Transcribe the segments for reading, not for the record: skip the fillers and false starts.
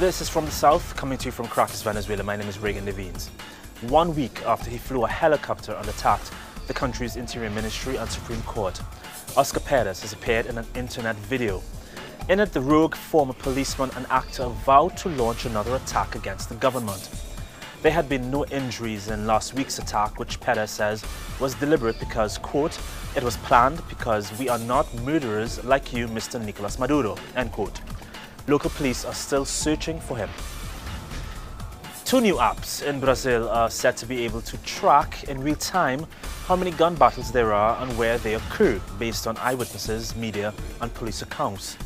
This is From the South, coming to you from Caracas, Venezuela. My name is Reagan Levines. 1 week after he flew a helicopter and attacked the country's Interior Ministry and Supreme Court, Oscar Perez has appeared in an internet video. In it, the rogue former policeman and actor vowed to launch another attack against the government. There had been no injuries in last week's attack, which Perez says was deliberate because, quote, "it was planned because we are not murderers like you, Mr. Nicolas Maduro," end quote. Local police are still searching for him. 2 new apps in Brazil are said to be able to track in real time how many gun battles there are and where they occur based on eyewitnesses, media and police accounts.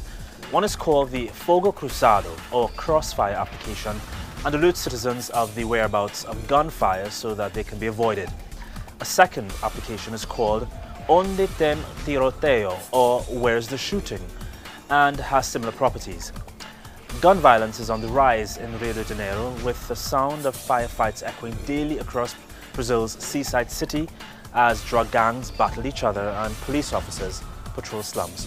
One is called the Fogo Cruzado or Crossfire application and alerts citizens of the whereabouts of gunfire so that they can be avoided. A second application is called Onde Tem Tiroteo or Where's the Shooting and has similar properties. Gun violence is on the rise in Rio de Janeiro, with the sound of firefights echoing daily across Brazil's seaside city as drug gangs battle each other and police officers patrol slums.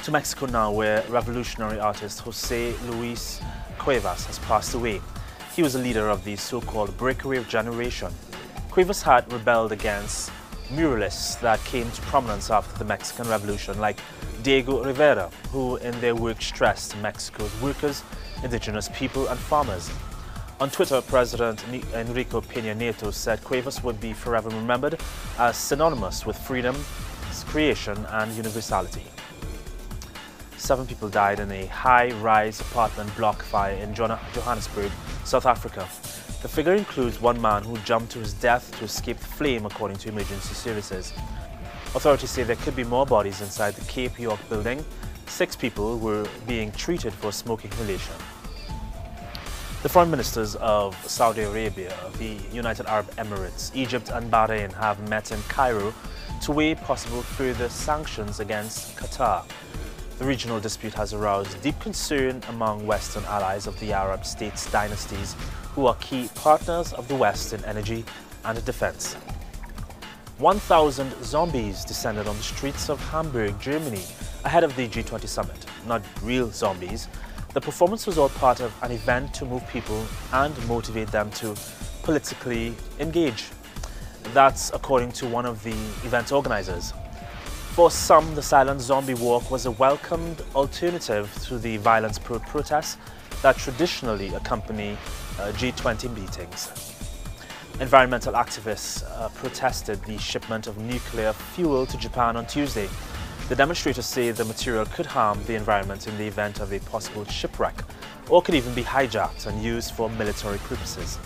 To Mexico now, where revolutionary artist José Luis CUEVAS has passed away. He was a leader of the so-called breakaway generation. CUEVAS had rebelled against muralists that came to prominence after the Mexican Revolution, like Diego Rivera, who in their work stressed Mexico's workers, indigenous people and farmers. On Twitter, President Enrique Peña Nieto said CUEVAS would be forever remembered as synonymous with freedom, creation and universality. 7 people died in a high-rise apartment block fire in Johannesburg, South Africa. The figure includes 1 man who jumped to his death to escape the flame, according to emergency services. Authorities say there could be more bodies inside the Cape York building. 6 people were being treated for smoke inhalation. The foreign ministers of Saudi Arabia, the United Arab Emirates, Egypt and Bahrain have met in Cairo to weigh possible further sanctions against Qatar. The regional dispute has aroused deep concern among Western allies of the Arab states dynasties, who are key partners of the West in energy and defense. 1,000 zombies descended on the streets of Hamburg, Germany, ahead of the G20 summit. Not real zombies. The performance was all part of an event to move people and motivate them to politically engage. That's according to one of the event organizers. For some, the silent zombie walk was a welcomed alternative to the violence-prone protests that traditionally accompany G20 meetings. Environmental activists protested the shipment of nuclear fuel to Japan on Tuesday. The demonstrators say the material could harm the environment in the event of a possible shipwreck, or could even be hijacked and used for military purposes.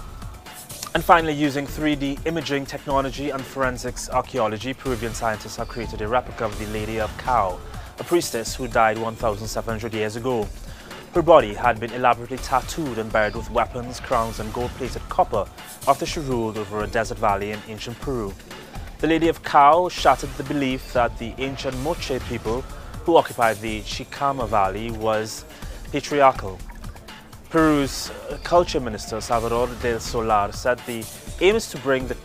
And finally, using 3D imaging technology and forensics archaeology, Peruvian scientists have created a replica of the Lady of Cao, a priestess who died 1,700 years ago. Her body had been elaborately tattooed and buried with weapons, crowns and gold-plated copper after she ruled over a desert valley in ancient Peru. The Lady of Cao shattered the belief that the ancient Moche people who occupied the Chicama Valley was patriarchal. Peru's culture minister Salvador del Solar said the aim is to bring the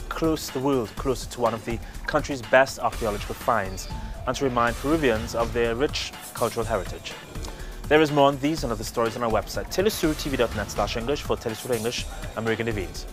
world closer to one of the country's best archaeological finds and to remind Peruvians of their rich cultural heritage. There is more on these and other stories on our website, telesurtv.net/English. For TeleSUR English, I'm Reagan Levines.